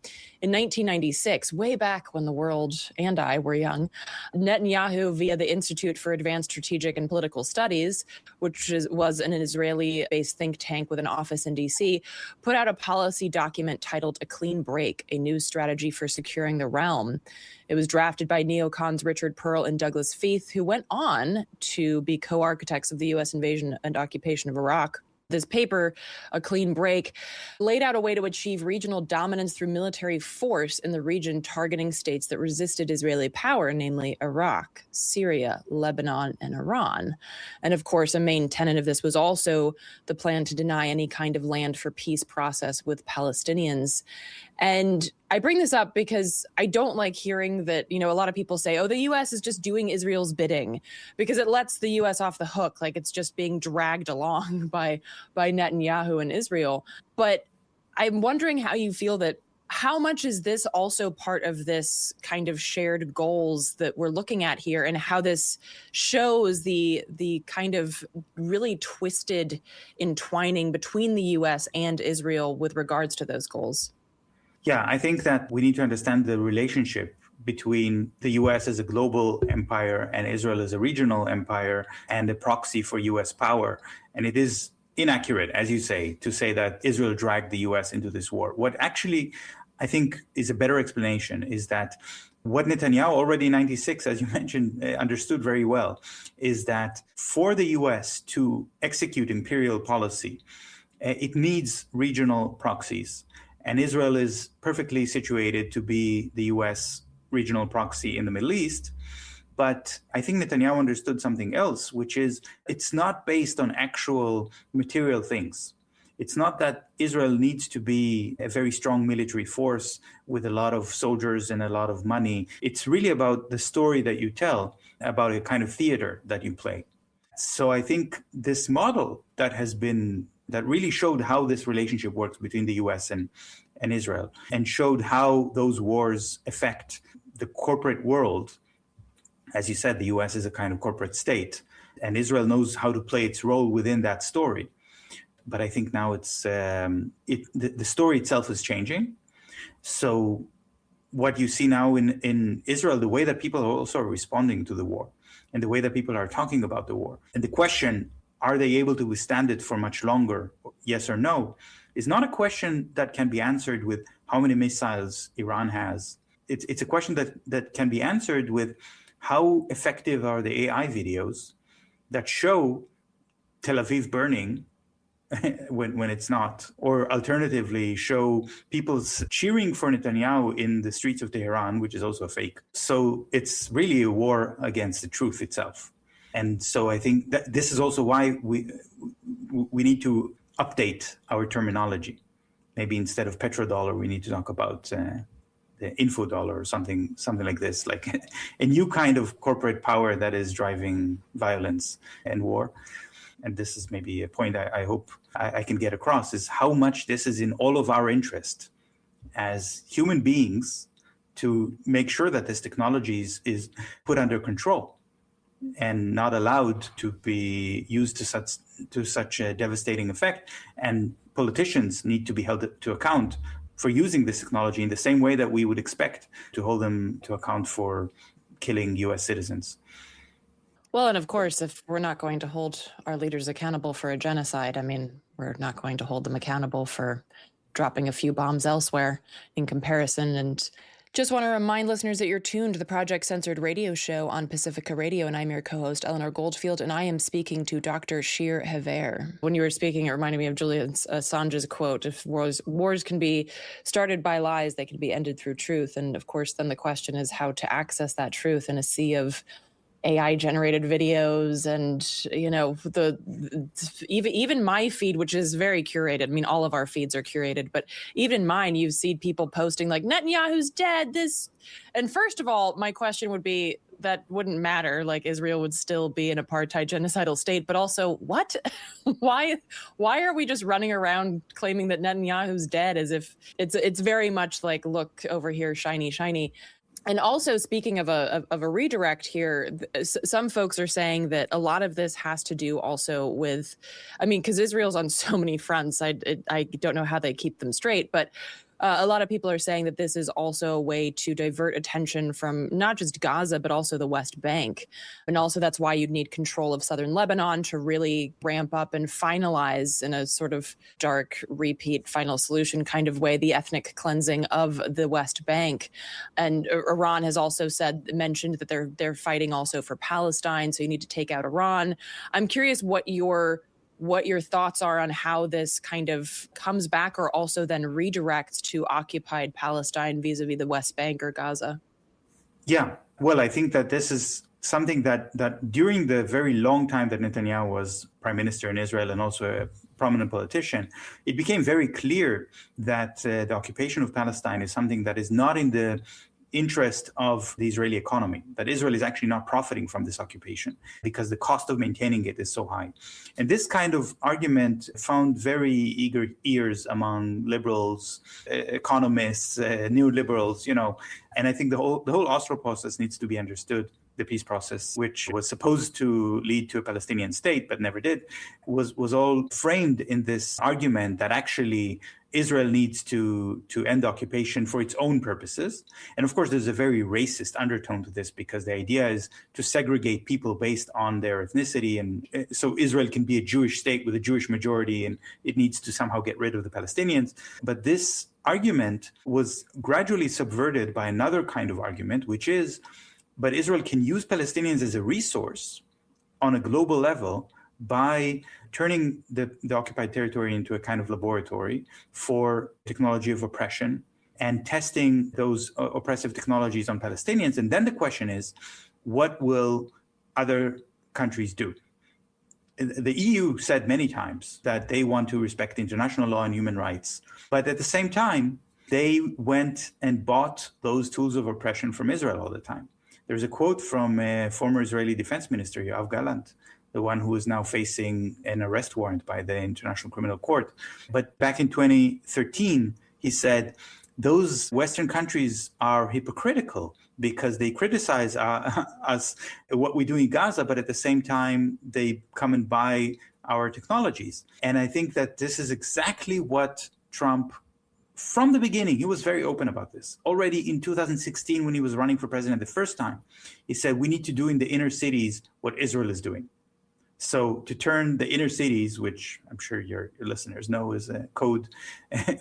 1996, way back when the world and I were young, Netanyahu, via the Institute for Advanced Strategic and Political Studies, which was an Israeli-based think tank with an office in D.C., put out a policy document titled A Clean Break, a new strategy for securing the realm. It was drafted by neocons Richard Pearl and Douglas Feith, who went on to be co-architects of the U.S. invasion and occupation of Iraq. This paper, A Clean Break, laid out a way to achieve regional dominance through military force in the region, targeting states that resisted Israeli power, namely Iraq, Syria, Lebanon, and Iran. And of course, a main tenet of this was also the plan to deny any kind of land for peace process with Palestinians. And I bring this up because I don't like hearing that, a lot of people say, oh, the U.S. is just doing Israel's bidding, because it lets the U.S. off the hook, like it's just being dragged along by Netanyahu and Israel. But I'm wondering how you feel that, how much is this also part of this kind of shared goals that we're looking at here, and how this shows the kind of really twisted entwining between the U.S. and Israel with regards to those goals? Yeah, I think that we need to understand the relationship between the US as a global empire and Israel as a regional empire and a proxy for US power. And it is inaccurate, as you say, to say that Israel dragged the US into this war. What actually I think is a better explanation is that what Netanyahu already in 96, as you mentioned, understood very well, is that for the US to execute imperial policy, it needs regional proxies. And Israel is perfectly situated to be the US regional proxy in the Middle East. But I think Netanyahu understood something else, which is it's not based on actual material things. It's not that Israel needs to be a very strong military force with a lot of soldiers and a lot of money. It's really about the story that you tell, about a kind of theater that you play. So I think this model that really showed how this relationship works between the US and Israel, and showed how those wars affect the corporate world. As you said, the US is a kind of corporate state, and Israel knows how to play its role within that story. But I think now the story itself is changing. So what you see now in Israel, the way that people are also responding to the war, and the way that people are talking about the war, and the question, are they able to withstand it for much longer, yes or no, is not a question that can be answered with how many missiles Iran has. It's a question that can be answered with how effective are the AI videos that show Tel Aviv burning when it's not, or alternatively show people cheering for Netanyahu in the streets of Tehran, which is also a fake. So it's really a war against the truth itself. And so I think that this is also why we need to update our terminology. Maybe instead of petrodollar, we need to talk about the info dollar or something like this, like a new kind of corporate power that is driving violence and war. And this is maybe a point I hope I can get across, is how much this is in all of our interest as human beings to make sure that this technology is put under control and not allowed to be used to such a devastating effect. And politicians need to be held to account for using this technology in the same way that we would expect to hold them to account for killing US citizens. Well, and of course, if we're not going to hold our leaders accountable for a genocide, I mean, we're not going to hold them accountable for dropping a few bombs elsewhere in comparison. And just want to remind listeners that you're tuned to the Project Censored radio show on Pacifica Radio, and I'm your co-host, Eleanor Goldfield, and I am speaking to Dr. Shir Hever. When you were speaking, it reminded me of Julian Assange's quote, if wars can be started by lies, they can be ended through truth. And of course, then the question is how to access that truth in a sea of AI-generated videos, and even my feed, which is very curated. I mean, all of our feeds are curated, but even mine, you see people posting like Netanyahu's dead. This, and first of all, my question would be that wouldn't matter. Like Israel would still be an apartheid genocidal state, but also what? Why are we just running around claiming that Netanyahu's dead as if it's very much like, look over here, shiny, shiny. And also, speaking of a redirect here, some folks are saying that a lot of this has to do also with, I mean, because Israel's on so many fronts, I don't know how they keep them straight, but a lot of people are saying that this is also a way to divert attention from not just Gaza, but also the West Bank. And also that's why you'd need control of southern Lebanon to really ramp up and finalize in a sort of dark repeat final solution kind of way, the ethnic cleansing of the West Bank. And Iran has also mentioned that they're fighting also for Palestine. So you need to take out Iran. I'm curious what your thoughts are on how this kind of comes back or also then redirects to occupied Palestine vis-a-vis the West Bank or Gaza. Yeah, well, I think that this is something that during the very long time that Netanyahu was prime minister in Israel and also a prominent politician, it became very clear that the occupation of Palestine is something that is not in the interest of the Israeli economy, that Israel is actually not profiting from this occupation because the cost of maintaining it is so high. And this kind of argument found very eager ears among liberals, economists, neoliberals, and I think the whole Oslo process needs to be understood. The peace process, which was supposed to lead to a Palestinian state but never did, was all framed in this argument that actually Israel needs to end the occupation for its own purposes. And of course, there's a very racist undertone to this because the idea is to segregate people based on their ethnicity. And so Israel can be a Jewish state with a Jewish majority, and it needs to somehow get rid of the Palestinians. But this argument was gradually subverted by another kind of argument, which is, but Israel can use Palestinians as a resource on a global level by turning the occupied territory into a kind of laboratory for technology of oppression and testing those oppressive technologies on Palestinians. And then the question is, what will other countries do? The EU said many times that they want to respect international law and human rights, but at the same time, they went and bought those tools of oppression from Israel all the time. There's a quote from a former Israeli defense minister, Yoav Gallant, the one who is now facing an arrest warrant by the International Criminal Court. But back in 2013, he said, those Western countries are hypocritical because they criticize us, what we do in Gaza, but at the same time, they come and buy our technologies. And I think that this is exactly what Trump, from the beginning, he was very open about this. Already in 2016, when he was running for president the first time, he said, we need to do in the inner cities what Israel is doing. So to turn the inner cities, which I'm sure your listeners know is a code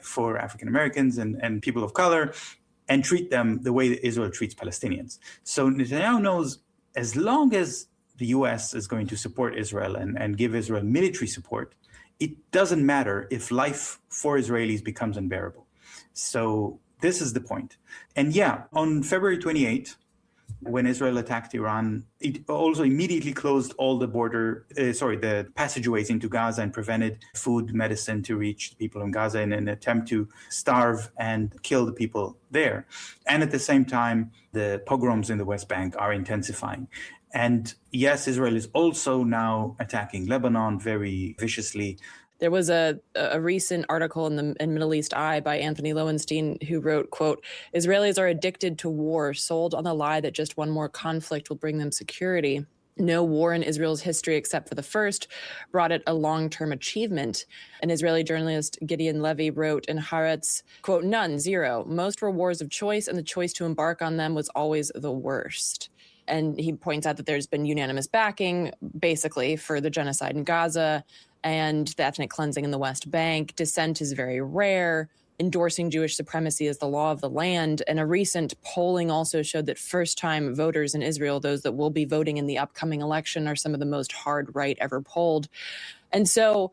for African Americans and people of color, and treat them the way that Israel treats Palestinians. So Netanyahu knows as long as the US is going to support Israel and give Israel military support, it doesn't matter if life for Israelis becomes unbearable. So this is the point. And yeah, on February 28th, when Israel attacked Iran, it also immediately closed all the the passageways into Gaza and prevented food, medicine to reach the people in Gaza in an attempt to starve and kill the people there. And at the same time, the pogroms in the West Bank are intensifying. And yes, Israel is also now attacking Lebanon very viciously. There was a recent article in Middle East Eye by Anthony Lowenstein who wrote, quote, Israelis are addicted to war, sold on the lie that just one more conflict will bring them security. No war in Israel's history except for the first brought it a long-term achievement. An Israeli journalist, Gideon Levy, wrote in Haaretz, quote, none, zero. Most were wars of choice, and the choice to embark on them was always the worst. And he points out that there's been unanimous backing, basically, for the genocide in Gaza and the ethnic cleansing in the West Bank. Dissent is very rare. Endorsing Jewish supremacy as the law of the land. And a recent polling also showed that first-time voters in Israel, those that will be voting in the upcoming election, are some of the most hard right ever polled. And so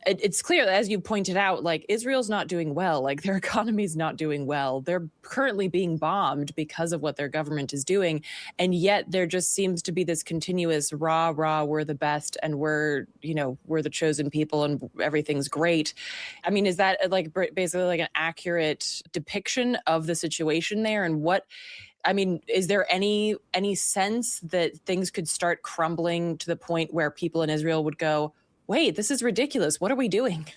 it's clear that, as you pointed out, like, Israel's not doing well, like their economy's not doing well. They're currently being bombed because of what their government is doing. And yet there just seems to be this continuous rah, we're the best and we're the chosen people and everything's great. I mean, is that like basically like an accurate depiction of the situation there? And is there any sense that things could start crumbling to the point where people in Israel would go, wait, this is ridiculous. What are we doing?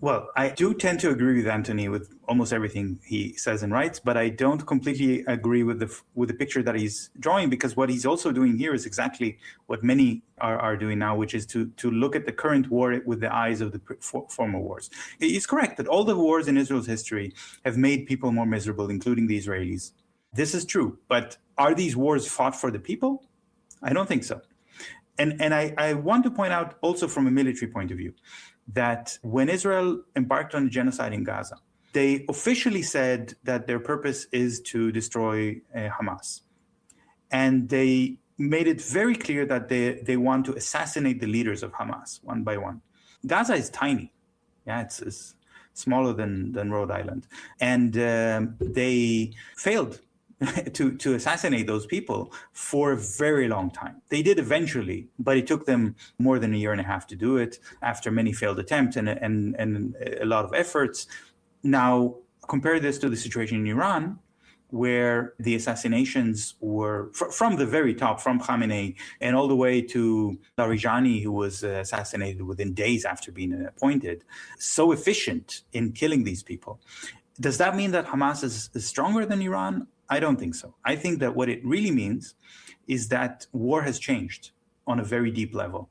Well, I do tend to agree with Anthony with almost everything he says and writes, but I don't completely agree with the picture that he's drawing, because what he's also doing here is exactly what many are doing now, which is to look at the current war with the eyes of the former wars. He's correct that all the wars in Israel's history have made people more miserable, including the Israelis. This is true, but are these wars fought for the people? I don't think so. And I want to point out also from a military point of view that when Israel embarked on the genocide in Gaza, they officially said that their purpose is to destroy Hamas. And they made it very clear that they want to assassinate the leaders of Hamas one by one. Gaza is tiny. Yeah, it's smaller than Rhode Island. And they failed to assassinate those people for a very long time. They did eventually, but it took them more than a year and a half to do it after many failed attempts and a lot of efforts. Now, compare this to the situation in Iran, where the assassinations were from the very top, from Khamenei and all the way to Larijani, who was assassinated within days after being appointed, so efficient in killing these people. Does that mean that Hamas is stronger than Iran? I don't think so. I think that what it really means is that war has changed on a very deep level.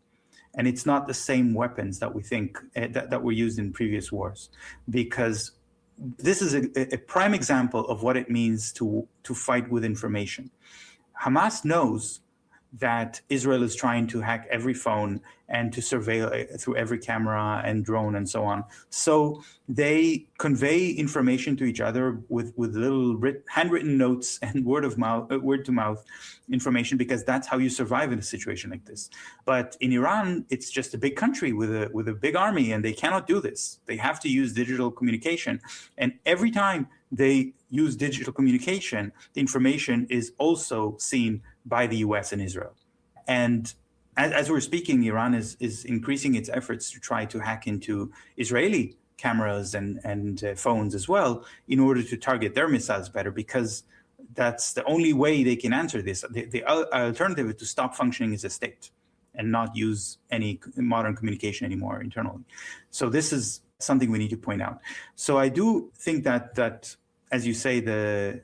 And it's not the same weapons that we think that were used in previous wars, because this is a prime example of what it means to fight with information. Hamas knows that Israel is trying to hack every phone and to surveil through every camera and drone and so on. So they convey information to each other with little handwritten notes and word to mouth information, because that's how you survive in a situation like this. But in Iran, it's just a big country with a big army, and they cannot do this. They have to use digital communication. And every time they use digital communication, the information is also seen by the US and Israel. And as we're speaking, Iran is increasing its efforts to try to hack into Israeli cameras and phones as well, in order to target their missiles better, because that's the only way they can answer this. The alternative is to stop functioning as a state and not use any modern communication anymore internally. So this is something we need to point out. So I do think that as you say, the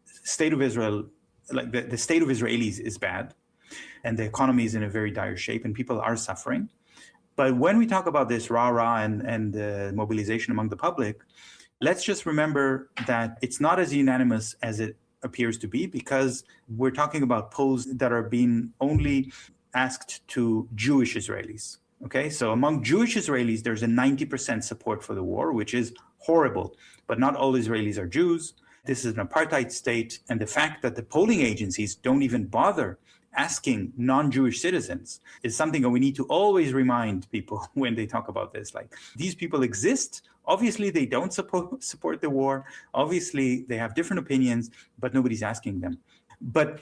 state of Israel, like the state of Israelis is bad, and the economy is in a very dire shape, and people are suffering. But when we talk about this rah-rah and mobilization among the public, let's just remember that it's not as unanimous as it appears to be, because we're talking about polls that are being only asked to Jewish Israelis. Okay, so among Jewish Israelis, there's a 90% support for the war, which is horrible. But not all Israelis are Jews. This is an apartheid state. And the fact that the polling agencies don't even bother asking non-Jewish citizens is something that we need to always remind people when they talk about this. Like, these people exist. Obviously, they don't support the war. Obviously, they have different opinions, but nobody's asking them. But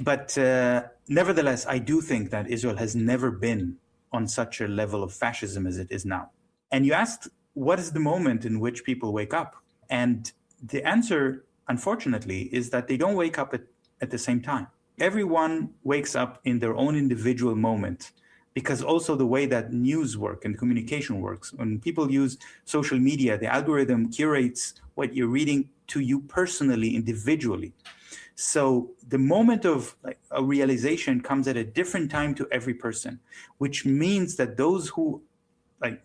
nevertheless, I do think that Israel has never been on such a level of fascism as it is now. And you asked, what is the moment in which people wake up? And the answer, unfortunately, is that they don't wake up at the same time. Everyone wakes up in their own individual moment, because also the way that news work and communication works, when people use social media, the algorithm curates what you're reading to you personally, individually. So the moment of a realization comes at a different time to every person, which means that those who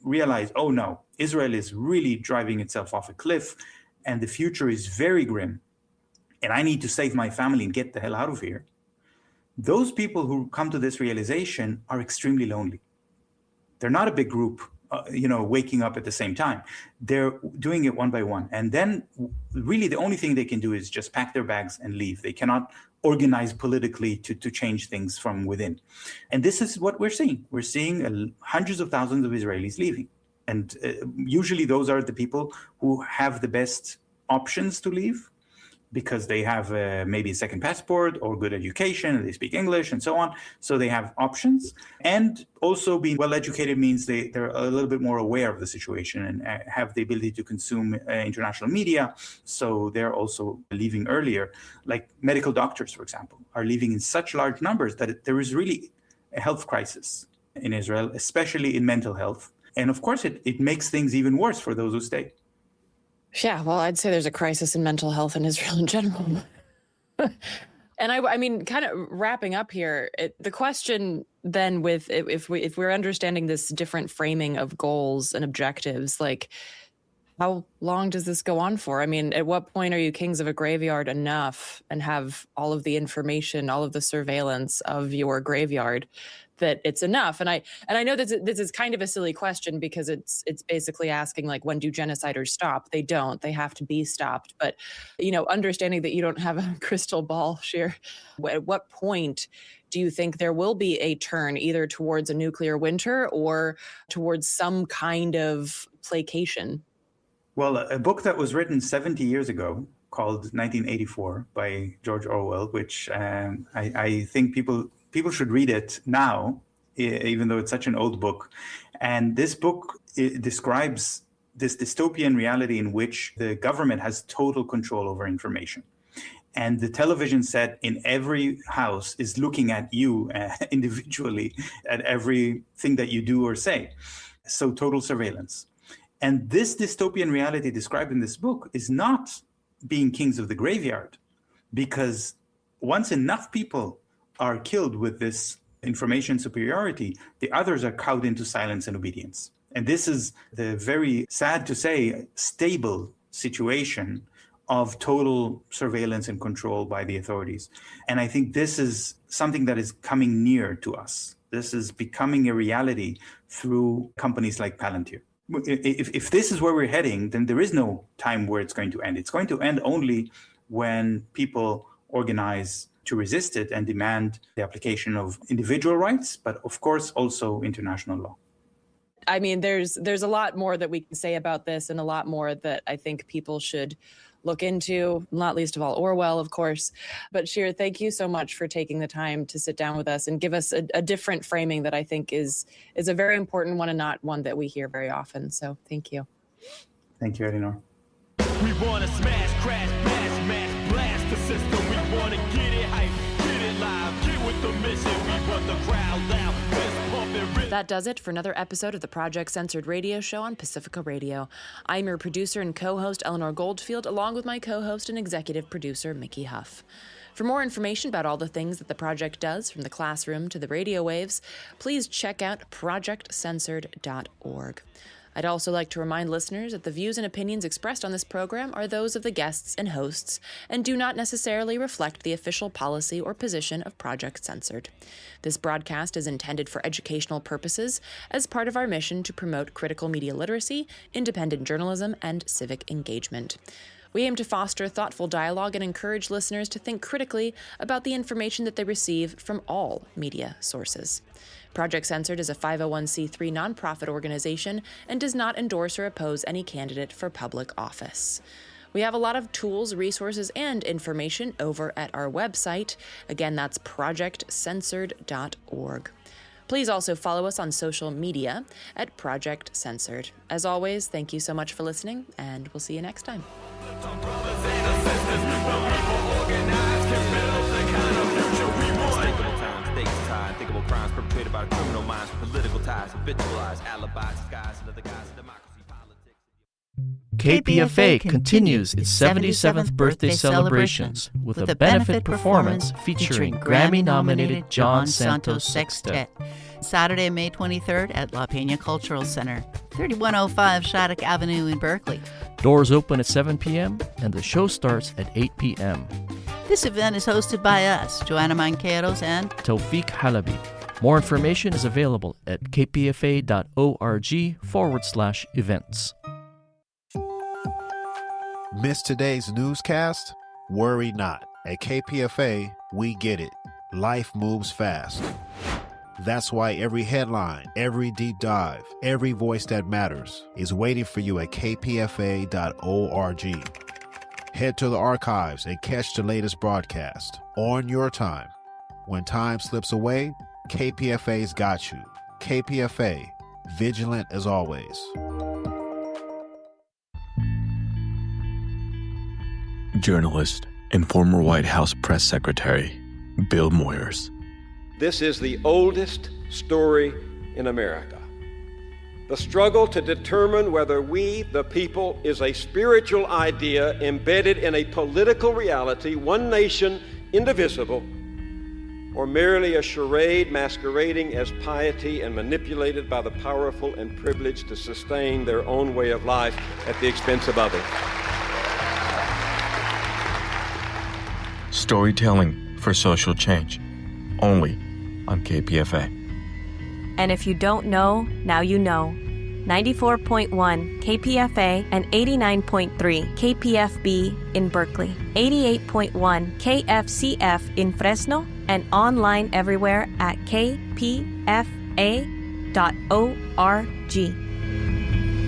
realize, oh no, Israel is really driving itself off a cliff and the future is very grim, and I need to save my family and get the hell out of here. Those people who come to this realization are extremely lonely. They're not a big group, waking up at the same time. They're doing it one by one. And then really the only thing they can do is just pack their bags and leave. They cannot organize politically to change things from within. And this is what we're seeing. We're seeing hundreds of thousands of Israelis leaving. And usually those are the people who have the best options to leave, because they have maybe a second passport or good education, and they speak English and so on. So they have options. And also being well-educated means they're a little bit more aware of the situation and have the ability to consume international media. So they're also leaving earlier. Like medical doctors, for example, are leaving in such large numbers that there is really a health crisis in Israel, especially in mental health. And of course, it makes things even worse for those who stay. Yeah, well, I'd say there's a crisis in mental health in Israel in general. And I mean, kind of wrapping up here, the question then with if we're understanding this different framing of goals and objectives, like how long does this go on for? I mean, at what point are you kings of a graveyard enough and have all of the information, all of the surveillance of your graveyard that it's enough? And I know that this is kind of a silly question because it's basically asking, like, when do genociders stop? They don't. They have to be stopped. But, understanding that you don't have a crystal ball, Shir, at what point do you think there will be a turn either towards a nuclear winter or towards some kind of placation? Well, a book that was written 70 years ago called 1984 by George Orwell, which I think people should read it now, even though it's such an old book. And this book describes this dystopian reality in which the government has total control over information. And the television set in every house is looking at you individually at everything that you do or say. So total surveillance. And this dystopian reality described in this book is not being kings of the graveyard, because once enough people are killed with this information superiority, the others are cowed into silence and obedience. And this is the very sad to say stable situation of total surveillance and control by the authorities. And I think this is something that is coming near to us. This is becoming a reality through companies like Palantir. If this is where we're heading, then there is no time where it's going to end. It's going to end only when people organize to resist it and demand the application of individual rights, but of course also international law. I mean, there's a lot more that we can say about this, and a lot more that I think people should look into, not least of all Orwell, of course. But Shir, thank you so much for taking the time to sit down with us and give us a different framing that I think is a very important one and not one that we hear very often. So thank you. Thank you, Elinor. We want to smash, crash, mash, blast the system. We want to get it hype, get it live, get with the mission. We want the crowd loud, fist pumping. That does it for another episode of the Project Censored radio show on Pacifica Radio. I'm your producer and co-host, Eleanor Goldfield, along with my co-host and executive producer, Mickey Huff. For more information about all the things that the project does, from the classroom to the radio waves, please check out projectcensored.org. I'd also like to remind listeners that the views and opinions expressed on this program are those of the guests and hosts and do not necessarily reflect the official policy or position of Project Censored. This broadcast is intended for educational purposes as part of our mission to promote critical media literacy, independent journalism, and civic engagement. We aim to foster thoughtful dialogue and encourage listeners to think critically about the information that they receive from all media sources. Project Censored is a 501c3 nonprofit organization and does not endorse or oppose any candidate for public office. We have a lot of tools, resources, and information over at our website. Again, that's projectcensored.org. Please also follow us on social media at Project Censored. As always, thank you so much for listening, and we'll see you next time. Unthinkable crimes perpetrated by criminal minds, political ties, habitualized alibis, disguised under the guise of democracy, politics. KPFA continues its 77th birthday celebrations with a benefit performance featuring Grammy-nominated John Santos Sextet. Saturday, May 23rd at La Peña Cultural Center, 3105 Shattuck Avenue in Berkeley. Doors open at 7 p.m. and the show starts at 8 p.m. This event is hosted by us, Joanna Manqueros and Tawfiq Halabi. More information is available at kpfa.org/events. Miss today's newscast? Worry not. At KPFA, we get it. Life moves fast. That's why every headline, every deep dive, every voice that matters is waiting for you at kpfa.org. Head to the archives and catch the latest broadcast on your time. When time slips away, KPFA's got you. KPFA, vigilant as always. Journalist and former White House press secretary, Bill Moyers. This is the oldest story in America. The struggle to determine whether we, the people, is a spiritual idea embedded in a political reality, one nation, indivisible, or merely a charade masquerading as piety and manipulated by the powerful and privileged to sustain their own way of life at the expense of others. Storytelling for social change. Only on KPFA. And if you don't know, now you know. 94.1 KPFA and 89.3 KPFB in Berkeley, 88.1 KFCF in Fresno, and online everywhere at kpfa.org.